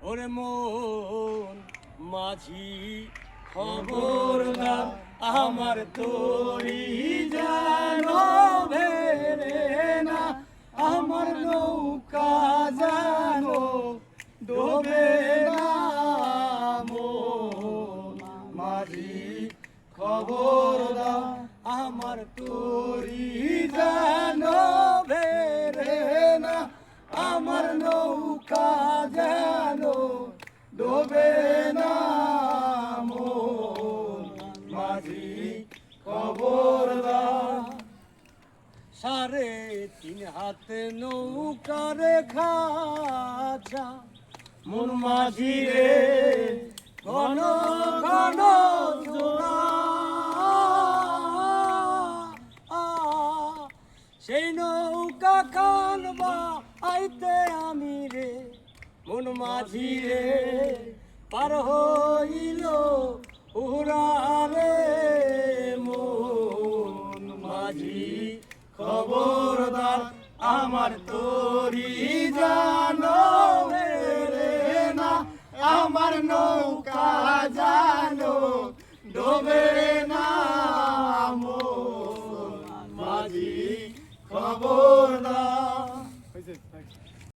ওরে মন মাঝি খবরদার আমার তোরি জানো ভেরে না আমার নৌকা জানো ডোবে না মন মাঝি খবরদার আমার তোরি জানো ভেরে না আমার নৌকা জানো ডোবে না মন মাঝি খবরদার। 3.5 হাত নৌকার খাঁচা মন মাঝি রে ঘন ঘন জোড়া সেই নৌকা কানবা আইতে আমি রে মন মাঝি রে পার হইল উড়া রে মন মাঝি খবরদার আমার